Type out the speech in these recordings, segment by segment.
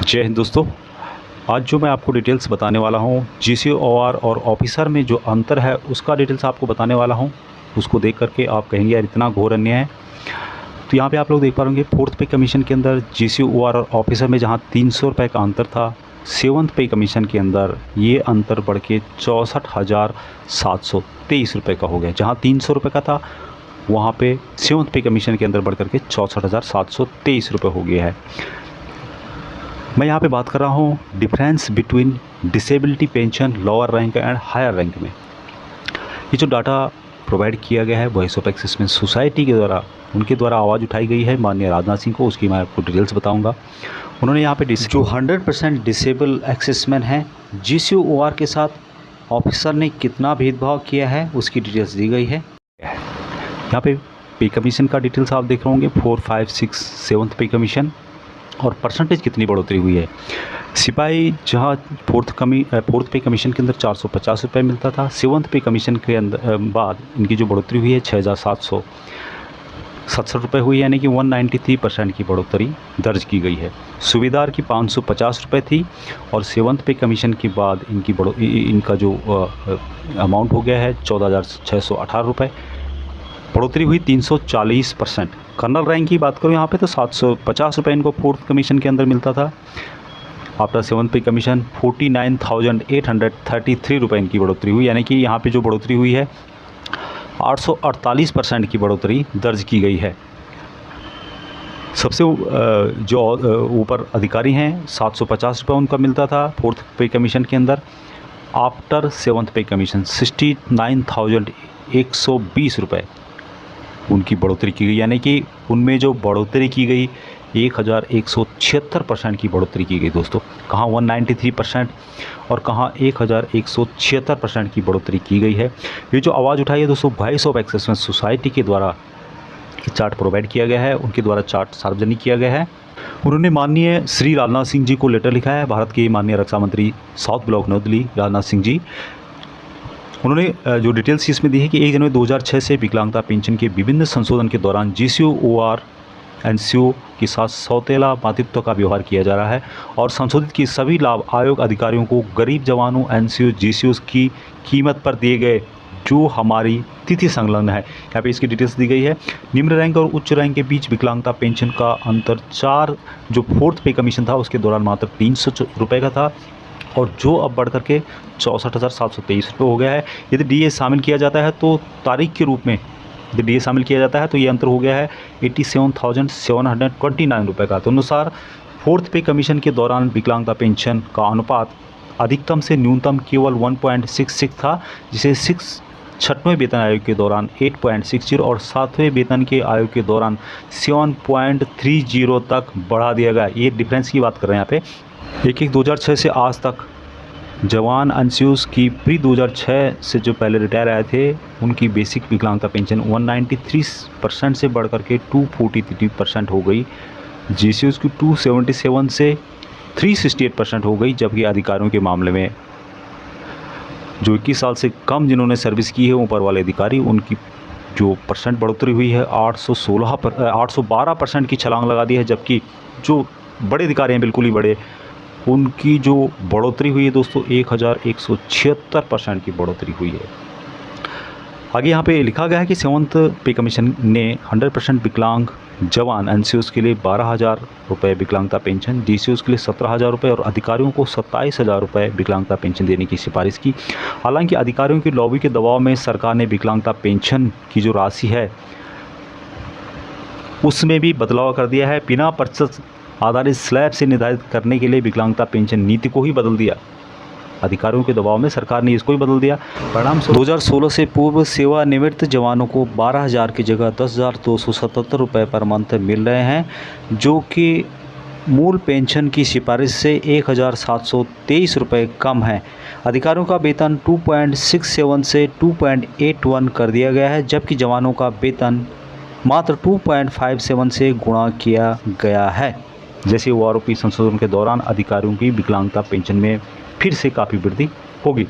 जय हिंद दोस्तों। आज जो मैं आपको डिटेल्स बताने वाला हूँ जीसीओआर और ऑफिसर में जो अंतर है उसका डिटेल्स आपको बताने वाला हूँ। उसको देख करके आप कहेंगे यार इतना घोर अन्याय है। तो यहाँ पे आप लोग देख पा रहे फोर्थ पे कमीशन के अंदर जीसीओआर और ऑफिसर में जहाँ 300 रुपये का अंतर था, सेवन्थ पे कमीशन के अंदर ये अंतर बढ़ के 64,723 रुपये का हो गया। जहाँ 300 रुपये का था वहाँ पे सेवन्थ पे कमीशन के अंदर बढ़ करके 64,723 रुपये हो गया है। मैं यहाँ पे बात कर रहा हूँ difference between disability pension lower rank and higher rank में। ये जो डाटा प्रोवाइड किया गया है वॉइस ऑफ एक्सेसमेंट सोसाइटी के द्वारा, उनके द्वारा आवाज़ उठाई गई है माननीय राजनाथ सिंह को, उसकी मैं आपको डिटेल्स बताऊंगा। उन्होंने यहाँ पे जो 100% डिसेबल एक्सेसमेंट हैं जीसीओआर के साथ ऑफिसर ने कितना भेदभाव किया है उसकी डिटेल्स दी गई है। यहाँ पे कमीशन का डिटेल्स आप देख रहे होंगे 4, 5, 6 सेवन्थ पे कमीशन और परसेंटेज कितनी बढ़ोतरी हुई है। सिपाही जहाँ फोर्थ पे कमीशन के अंदर 450 रुपये मिलता था, सेवन्थ पे कमीशन के अंदर बाद इनकी जो बढ़ोतरी हुई है 6,767 रुपये हुई, यानी कि 193% की बढ़ोतरी दर्ज की गई है। सूबेदार की 550 रुपये थी और सेवन्थ पे कमीशन के बाद इनका जो अमाउंट हो गया है 14,618 रुपये, बढ़ोतरी हुई 340%। कर्नल रैंक की बात करूँ यहाँ पे तो 750 रुपये इनको फोर्थ कमीशन के अंदर मिलता था। आफ्टर सेवन्थ पे कमीशन 49,833 रुपये इनकी बढ़ोतरी हुई, यानी कि यहाँ पे जो बढ़ोतरी हुई है 848% की बढ़ोतरी दर्ज की गई है। सबसे जो ऊपर अधिकारी हैं 750 रुपये उनका मिलता था फोर्थ पे कमीशन के अंदर। आफ्टर सेवन्थ पे कमीशन 69,120 रुपये उनकी बढ़ोतरी की गई, यानी कि उनमें जो बढ़ोतरी की गई 1,176% की बढ़ोतरी की गई दोस्तों। कहाँ 193% और कहाँ 1,176% की बढ़ोतरी की गई है। ये जो आवाज़ उठाई है दोस्तों वॉइस ऑफ एक्सेसमेंट सोसाइटी के द्वारा चार्ट प्रोवाइड किया गया है, उनके द्वारा चार्ट सार्वजनिक किया गया है। उन्होंने माननीय श्री राजनाथ सिंह जी को लेटर लिखा है, भारत के माननीय रक्षा मंत्री साउथ ब्लॉक नई दिल्ली राजनाथ सिंह जी। उन्होंने जो डिटेल्स इसमें दी है कि 1 जनवरी 2006 से विकलांगता पेंशन के विभिन्न संशोधन के दौरान जीसीओआर एनसीओ के साथ सौतेला मातृत्व का व्यवहार किया जा रहा है और संशोधित की सभी लाभ आयोग अधिकारियों को गरीब जवानों एनसीओ जीसीओ की कीमत पर दिए गए जो हमारी तिथि संलग्न है। यहाँ पे इसकी डिटेल्स दी गई है। निम्न रैंक और उच्च रैंक के बीच विकलांगता पेंशन का अंतर 4 जो फोर्थ पे कमीशन था उसके दौरान मात्र 300 रुपये का था और जो अब बढ़ करके 64,723 रुपये हो गया है। यदि डीए शामिल किया जाता है तो तारीख के रूप में यदि डीए शामिल किया जाता है तो ये अंतर हो गया है 87,729 रुपये का। तो अनुसार फोर्थ पे कमीशन के दौरान विकलांगता पेंशन का अनुपात अधिकतम से न्यूनतम केवल 1.66 था, जिसे 6वें वेतन आयोग के दौरान 8.60 और 7वें वेतन के आयोग के दौरान 7.30 तक बढ़ा दिया गया। ये डिफरेंस की बात कर रहे हैं यहाँ पे। 2006 से आज तक जवान एनसीओस की प्री 2006 से जो पहले रिटायर आए थे उनकी बेसिक विकलांगता पेंशन 193% से बढ़ करके 243% हो गई। जीसीओस की 277 से 368% हो गई, जबकि अधिकारियों के मामले में जो 21 साल से कम जिन्होंने सर्विस की है ऊपर वाले अधिकारी, उनकी जो परसेंट बढ़ोतरी हुई है 812% की छलांग लगा दी है, जबकि जो बड़े अधिकारी हैं बिल्कुल ही बड़े, उनकी जो बढ़ोतरी हुई है दोस्तों 1,176% की बढ़ोतरी हुई है। आगे यहाँ पे लिखा गया है कि सेवन्थ पे कमीशन ने 100% विकलांग जवान एनसीओस के लिए 12,000 रुपये विकलांगता पेंशन, डीसीओस के लिए 17,000 रुपये और अधिकारियों को 27,000 रुपये विकलांगता पेंशन देने की सिफारिश की। हालांकि अधिकारियों की लॉबी के दबाव में सरकार ने विकलांगता पेंशन की जो राशि है उसमें भी बदलाव कर दिया है। बिना प्रतिशत आधारित स्लैब से निर्धारित करने के लिए विकलांगता पेंशन नीति को ही बदल दिया। अधिकारियों के दबाव में सरकार ने इसको ही बदल दिया। परिणाम 2016 से पूर्व सेवानिवृत्त जवानों को 12,000 की जगह 10,277 रुपये पर मंथ मिल रहे हैं, जो कि मूल पेंशन की सिफारिश से 1,723 रुपये कम है। अधिकारियों का वेतन 2.67 से 2.81 कर दिया गया है, जबकि जवानों का वेतन मात्र 2.57 से गुणा किया गया है। जैसे ओआरओपी संशोधन के दौरान अधिकारियों की विकलांगता पेंशन में फिर से काफ़ी वृद्धि होगी।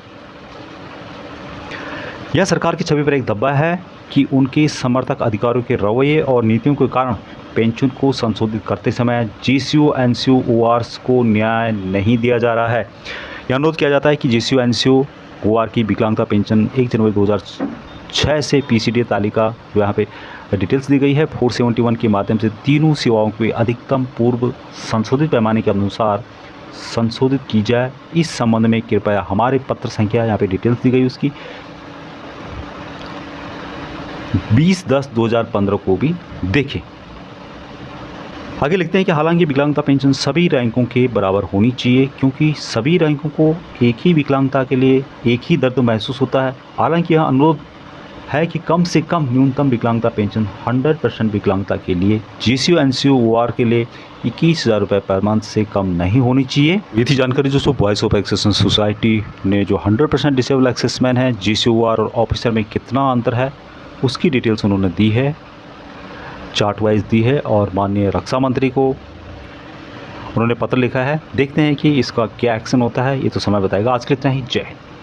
यह सरकार की छवि पर एक धब्बा है कि उनके समर्थक अधिकारियों के रवैये और नीतियों के कारण पेंशन को संशोधित करते समय जीसीयू एनसीयू ओआरस को न्याय नहीं दिया जा रहा है। यह अनुरोध किया जाता है कि जीसीयू एनसीयू ओआर की विकलांगता पेंशन 1 जनवरी 2006 से पीसीडी तालिका जो यहाँ पे डिटेल्स दी गई है 471 के माध्यम से तीनों सेवाओं के अधिकतम पूर्व संशोधित पैमाने के अनुसार संशोधित की जाए। इस संबंध में कृपया हमारे पत्र संख्या यहाँ पे डिटेल्स दी गई उसकी 20/10/2015 को भी देखें। आगे लिखते हैं कि हालांकि विकलांगता पेंशन सभी रैंकों के बराबर होनी चाहिए क्योंकि सभी रैंकों को एक ही विकलांगता के लिए एक ही दर्द महसूस होता है। हालांकि यह अनुरोध है कि कम से कम न्यूनतम विकलांगता पेंशन 100% विकलांगता के लिए जीसीयू एनसीयू ओआर के लिए 21,000 रुपये पर मंथ से कम नहीं होनी चाहिए। ये थी जानकारी दोस्तों वॉइस ऑफ एक्सेस सोसाइटी ने जो 100% डिसेबल एक्सेसमैन है जीसीयू ओआर और ऑफिसर में कितना अंतर है उसकी डिटेल्स उन्होंने दी है, चार्ट वाइज दी है और माननीय रक्षा मंत्री को उन्होंने पत्र लिखा है। देखते हैं कि इसका क्या एक्शन होता है, ये तो समय बताएगा। आज के लिए इतना ही। जय हिंद।